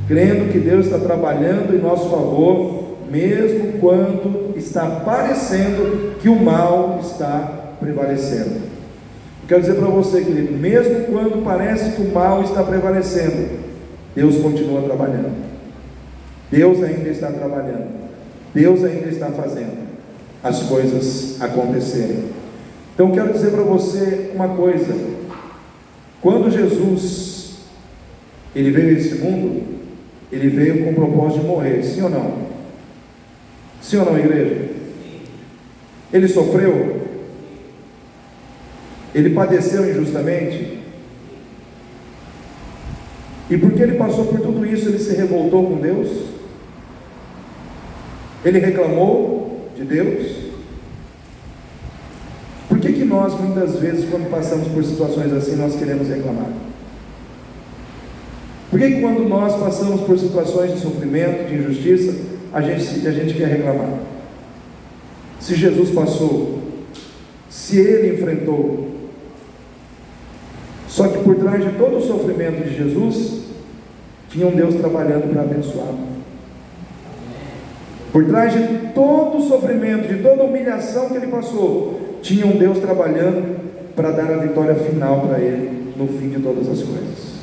crendo que Deus está trabalhando em nosso favor, mesmo quando está parecendo que o mal está prevalecendo. Eu quero dizer para você, querido, mesmo quando parece que o mal está prevalecendo, Deus continua trabalhando. Deus ainda está trabalhando. Deus ainda está fazendo as coisas acontecerem. Então quero dizer para você uma coisa: quando Jesus ele veio a esse mundo, ele veio com o propósito de morrer, sim ou não? Sim ou não, igreja? Ele sofreu? Ele padeceu injustamente? E porque ele passou por tudo isso, ele se revoltou com Deus? Ele reclamou de Deus? Por que nós, muitas vezes, quando passamos por situações assim, nós queremos reclamar? Por que quando nós passamos por situações de sofrimento, de injustiça, a gente quer reclamar? Se Jesus passou, se Ele enfrentou, só que por trás de todo o sofrimento de Jesus, tinha um Deus trabalhando para abençoá-lo. Por trás de todo o sofrimento, de toda a humilhação que ele passou, tinha um Deus trabalhando para dar a vitória final para ele, no fim de todas as coisas.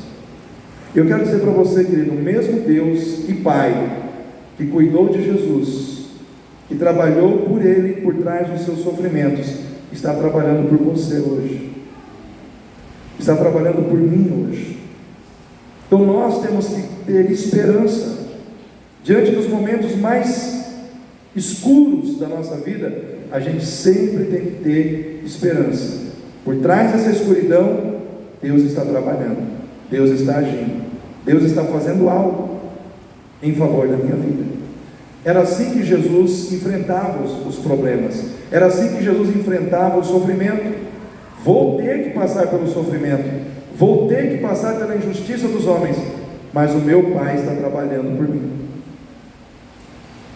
Eu quero dizer para você, querido, o mesmo Deus e Pai, que cuidou de Jesus, que trabalhou por ele, por trás dos seus sofrimentos, está trabalhando por você hoje, está trabalhando por mim hoje. Então nós temos que ter esperança, diante dos momentos mais escuros da nossa vida, a gente sempre tem que ter esperança. Por trás dessa escuridão, Deus está trabalhando, Deus está agindo, Deus está fazendo algo em favor da minha vida. Era assim que Jesus enfrentava os problemas, era assim que Jesus enfrentava o sofrimento. Vou ter que passar pelo sofrimento, vou ter que passar pela injustiça dos homens, mas o meu Pai está trabalhando por mim.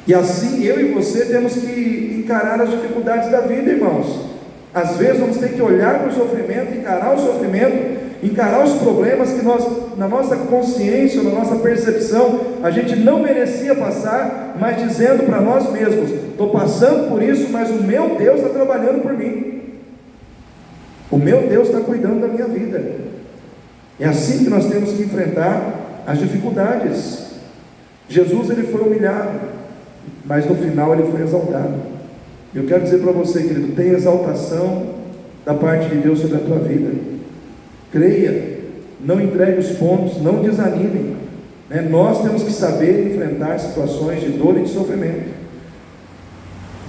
E assim eu e você temos que encarar as dificuldades da vida, irmãos. Às vezes vamos ter que olhar para o sofrimento, encarar o sofrimento, encarar os problemas que nós, na nossa consciência, na nossa percepção, a gente não merecia passar, mas dizendo para nós mesmos: estou passando por isso, mas o meu Deus está trabalhando por mim, o meu Deus está cuidando da minha vida. É assim que nós temos que enfrentar as dificuldades. Jesus, ele foi humilhado, mas no final ele foi exaltado. Eu quero dizer para você, querido, tem exaltação da parte de Deus sobre a tua vida. Creia, não entregue os pontos, não desanime, né? Nós temos que saber enfrentar situações de dor e de sofrimento.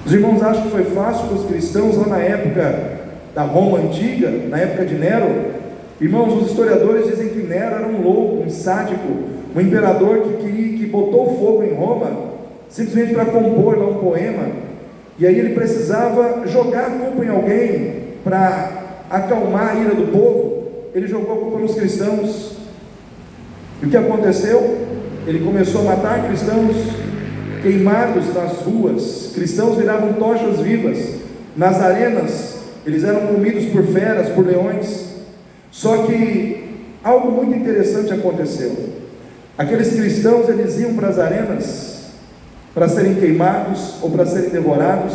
Os irmãos acham que foi fácil para os cristãos lá na época da Roma antiga, na época de Nero? Irmãos, os historiadores dizem que Nero era um louco, um sádico, um imperador que botou fogo em Roma, simplesmente para compor lá um poema, e aí ele precisava jogar a culpa em alguém para acalmar a ira do povo. Ele jogou a culpa nos cristãos, e o que aconteceu? Ele começou a matar cristãos, queimados nas ruas, cristãos viravam tochas vivas, nas arenas, eles eram comidos por feras, por leões. Só que algo muito interessante aconteceu. Aqueles cristãos, eles iam para as arenas para serem queimados ou para serem devorados,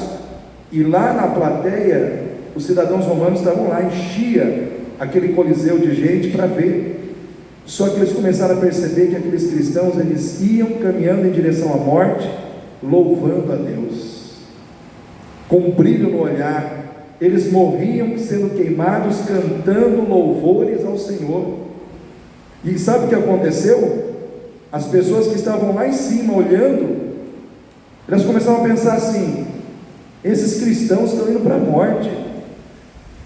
e lá na plateia, os cidadãos romanos estavam lá, enchia aquele coliseu de gente para ver. Só que eles começaram a perceber que aqueles cristãos, eles iam caminhando em direção à morte, louvando a Deus, com brilho no olhar. Eles morriam sendo queimados, cantando louvores ao Senhor. E sabe o que aconteceu? As pessoas que estavam lá em cima olhando, elas começaram a pensar assim: esses cristãos estão indo para a morte,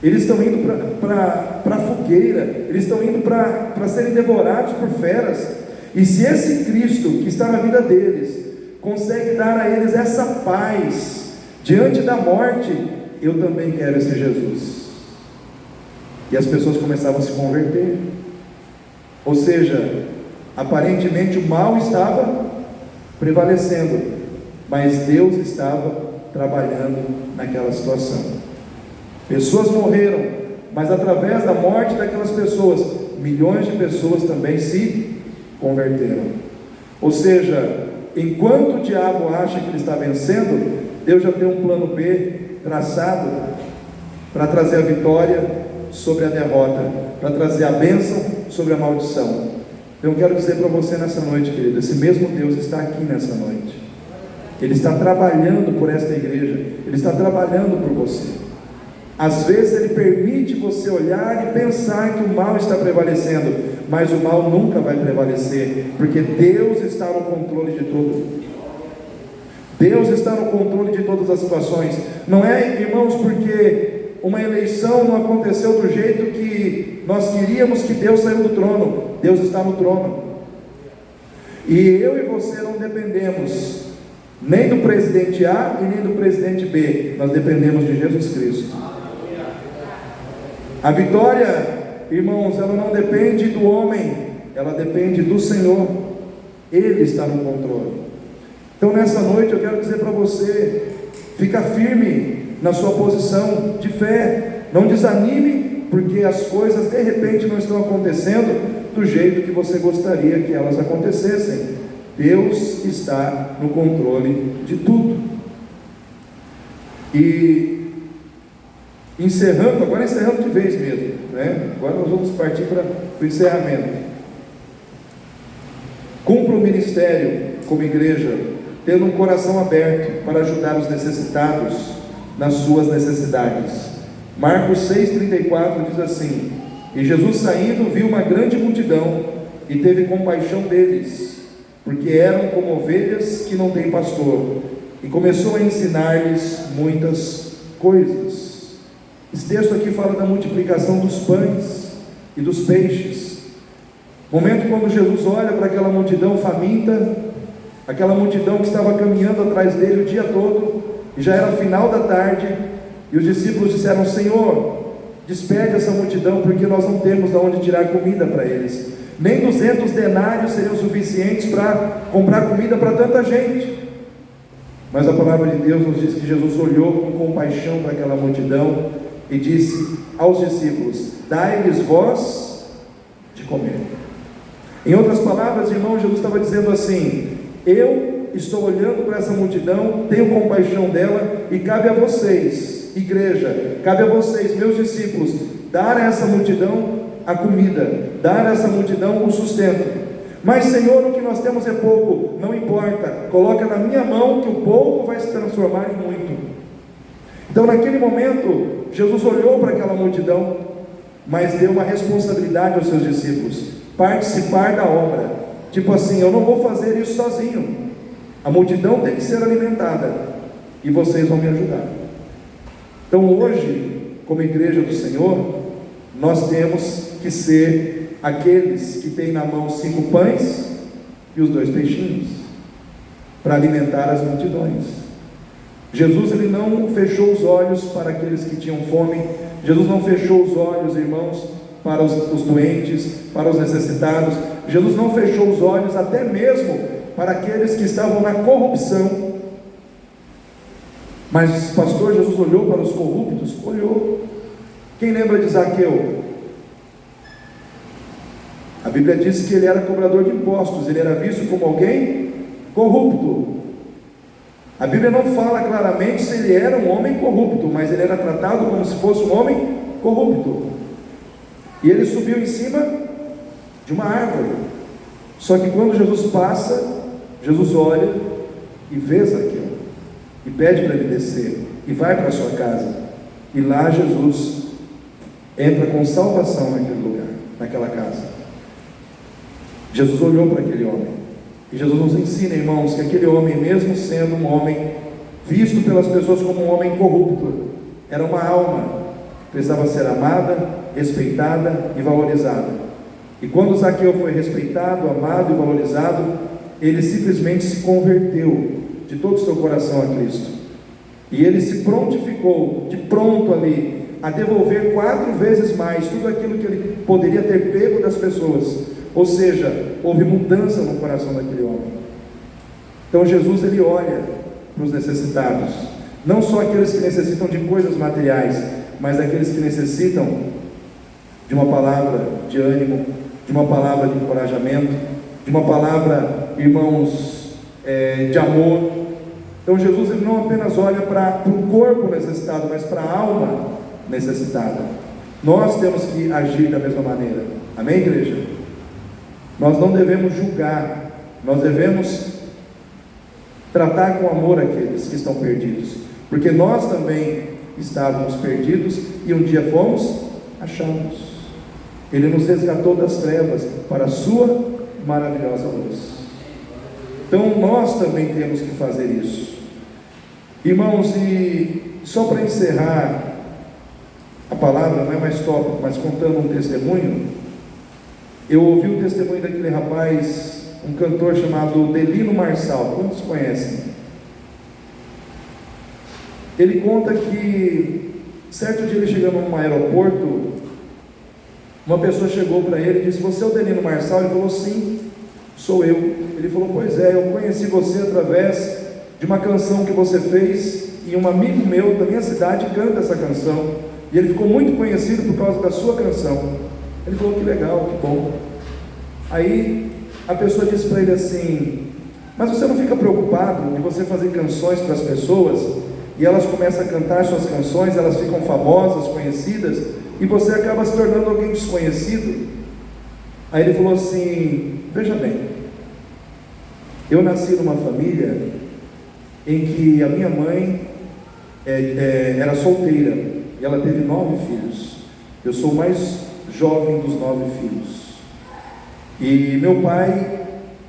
eles estão indo para a fogueira, eles estão indo para serem devorados por feras. E se esse Cristo que está na vida deles consegue dar a eles essa paz diante da morte, eu também quero esse Jesus. E as pessoas começavam a se converter. Ou seja, aparentemente o mal estava prevalecendo, mas Deus estava trabalhando naquela situação. Pessoas morreram, mas através da morte daquelas pessoas, milhões de pessoas também se converteram. Ou seja, enquanto o diabo acha que ele está vencendo, Deus já tem um plano B traçado para trazer a vitória sobre a derrota, para trazer a bênção sobre a maldição. Então eu quero dizer para você nessa noite, querido, esse mesmo Deus está aqui nessa noite. Ele está trabalhando por esta igreja, Ele está trabalhando por você. Às vezes Ele permite você olhar e pensar que o mal está prevalecendo, mas o mal nunca vai prevalecer, porque Deus está no controle de tudo. Deus está no controle de todas as situações. Não é, irmãos, porque uma eleição não aconteceu do jeito que nós queríamos, que Deus saiu do trono. Deus está no trono. E eu e você não dependemos nem do presidente A e nem do presidente B. Nós dependemos de Jesus Cristo. A vitória, irmãos, ela não depende do homem, ela depende do Senhor. Ele está no controle. Então nessa noite eu quero dizer para você, fica firme na sua posição de fé, não desanime, porque as coisas de repente não estão acontecendo do jeito que você gostaria que elas acontecessem. Deus está no controle de tudo. E agora encerrando de vez mesmo, né? Agora nós vamos partir para o encerramento. Cumpra o ministério como igreja, tendo um coração aberto para ajudar os necessitados nas suas necessidades. Marcos 6,34 diz assim: e Jesus saindo viu uma grande multidão e teve compaixão deles, porque eram como ovelhas que não têm pastor, e começou a ensinar-lhes muitas coisas. Esse texto aqui fala da multiplicação dos pães e dos peixes. Momento quando Jesus olha para aquela multidão faminta, aquela multidão que estava caminhando atrás dele o dia todo, e já era final da tarde, e os discípulos disseram: Senhor, despede essa multidão, porque nós não temos de onde tirar comida para eles. Nem 200 denários seriam suficientes para comprar comida para tanta gente. Mas a palavra de Deus nos diz que Jesus olhou com compaixão para aquela multidão e disse aos discípulos: dai-lhes vós de comer. Em outras palavras, irmão, Jesus estava dizendo assim: eu estou olhando para essa multidão, tenho compaixão dela, e cabe a vocês, igreja, cabe a vocês, meus discípulos, dar a essa multidão a comida, dar a essa multidão o sustento. Mas Senhor, o que nós temos é pouco, não importa, coloca na minha mão que o pouco vai se transformar em muito. Então naquele momento, Jesus olhou para aquela multidão, mas deu uma responsabilidade aos seus discípulos: participar da obra. Tipo assim, eu não vou fazer isso sozinho, a multidão tem que ser alimentada, e vocês vão me ajudar. Então hoje, como igreja do Senhor, nós temos que ser aqueles que têm na mão 5 pães e os 2 peixinhos, para alimentar as multidões. Jesus, ele não fechou os olhos para aqueles que tinham fome. Jesus não fechou os olhos, irmãos, para os doentes, para os necessitados. Jesus não fechou os olhos até mesmo para aqueles que estavam na corrupção. Mas pastor, Jesus olhou para os corruptos? Olhou. Quem lembra de Zaqueu? A Bíblia diz que ele era cobrador de impostos, ele era visto como alguém corrupto. A Bíblia não fala claramente se ele era um homem corrupto, mas ele era tratado como se fosse um homem corrupto. E ele subiu em cima de uma árvore. Só que quando Jesus passa, Jesus olha e vê Zaqueu, e pede para ele descer, e vai para a sua casa. E lá Jesus entra com salvação naquele lugar, naquela casa. Jesus olhou para aquele homem. E Jesus nos ensina, irmãos, que aquele homem, mesmo sendo um homem visto pelas pessoas como um homem corrupto, era uma alma, precisava ser amada, respeitada e valorizada. E quando Zaqueu foi respeitado, amado e valorizado, ele simplesmente se converteu de todo o seu coração a Cristo. E ele se prontificou, de pronto ali, a devolver 4 vezes mais tudo aquilo que ele poderia ter pego das pessoas. Ou seja, houve mudança no coração daquele homem. Então Jesus, ele olha para os necessitados, não só aqueles que necessitam de coisas materiais, mas aqueles que necessitam de uma palavra de ânimo, de uma palavra de encorajamento, de uma palavra, irmãos, de amor. Então Jesus, ele não apenas olha para o corpo necessitado, mas para a alma necessitada. Nós temos que agir da mesma maneira. Amém, igreja? Nós não devemos julgar, nós devemos tratar com amor aqueles que estão perdidos, porque nós também estávamos perdidos e um dia fomos achados. Ele nos resgatou das trevas para a sua maravilhosa luz. Então nós também temos que fazer isso. Irmãos, e só para encerrar a palavra, não é mais tópico, mas contando um testemunho, eu ouvi o testemunho daquele rapaz, um cantor chamado Delino Marçal. Quantos conhecem? Ele conta que certo dia, ele chegando num aeroporto, uma pessoa chegou para ele e disse: "Você é o Delino Marçal?" Ele falou: "Sim, sou eu." Ele falou: "Pois é, eu conheci você através de uma canção que você fez, e um amigo meu da minha cidade canta essa canção, e ele ficou muito conhecido por causa da sua canção." Ele falou: "Que legal, que bom." Aí a pessoa disse para ele assim: "Mas você não fica preocupado de você fazer canções para as pessoas, e elas começam a cantar suas canções, elas ficam famosas, conhecidas, e você acaba se tornando alguém desconhecido?" Aí ele falou assim: "Veja bem, eu nasci numa família em que a minha mãe era solteira, e ela teve 9 filhos. Eu sou o mais jovem dos 9 filhos. E meu pai,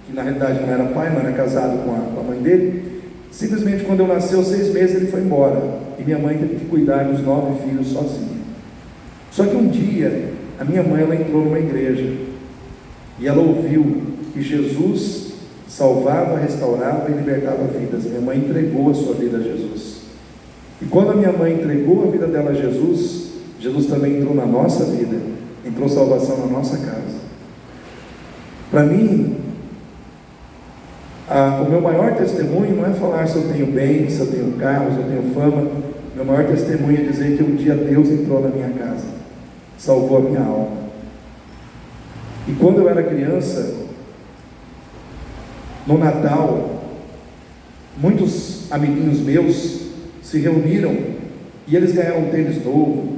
que na realidade não era pai, não era casado com a mãe dele, simplesmente quando eu nasci, aos 6 meses ele foi embora, e minha mãe teve que cuidar dos 9 filhos sozinha. Só que um dia, a minha mãe, ela entrou numa igreja, e ela ouviu que Jesus salvava, restaurava e libertava vidas. Minha mãe entregou a sua vida a Jesus. E quando a minha mãe entregou a vida dela a Jesus, Jesus também entrou na nossa vida, entrou salvação na nossa casa. Para mim, o meu maior testemunho não é falar se eu tenho bens, se eu tenho carros, se eu tenho fama. Meu maior testemunho é dizer que um dia Deus entrou na minha casa, salvou a minha alma. E quando eu era criança, no Natal, muitos amiguinhos meus se reuniram e eles ganharam um tênis novo,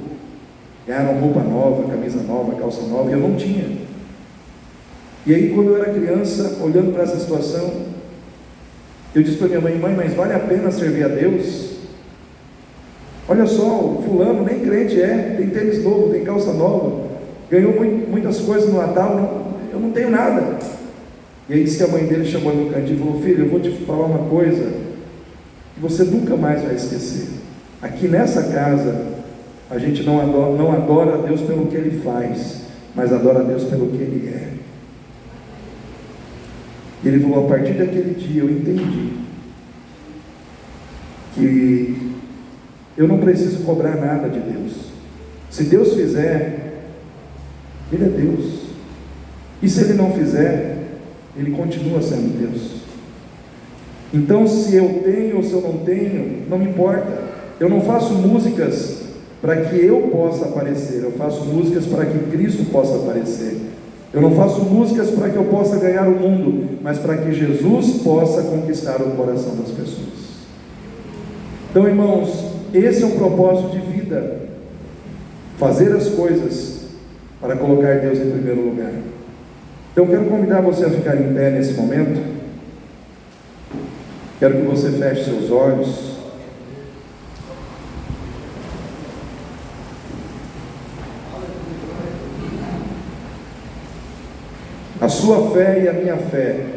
ganharam roupa nova, camisa nova, calça nova, e eu não tinha. E aí, quando eu era criança, olhando para essa situação, eu disse para minha mãe: "Mãe, mas vale a pena servir a Deus? Olha só, o fulano nem crente tem tênis novo, tem calça nova, ganhou muitas coisas no Natal, eu não tenho nada." E aí disse que a mãe dele chamou ele no cantinho e falou: "Filho, eu vou te falar uma coisa que você nunca mais vai esquecer. Aqui nessa casa, a gente não adora a Deus pelo que Ele faz, mas adora a Deus pelo que Ele é." E ele falou: "A partir daquele dia eu entendi que eu não preciso cobrar nada de Deus. Se Deus fizer, Ele é Deus. E se Ele não fizer, Ele continua sendo Deus. Então, se eu tenho ou se eu não tenho, não me importa. Eu não faço músicas para que eu possa aparecer, eu faço músicas para que Cristo possa aparecer. Eu não faço músicas para que eu possa ganhar o mundo, mas para que Jesus possa conquistar o coração das pessoas." Então, irmãos, esse é um propósito de vida: fazer as coisas para colocar Deus em primeiro lugar. Então, quero convidar você a ficar em pé nesse momento. Quero que você feche seus olhos. A sua fé e a minha fé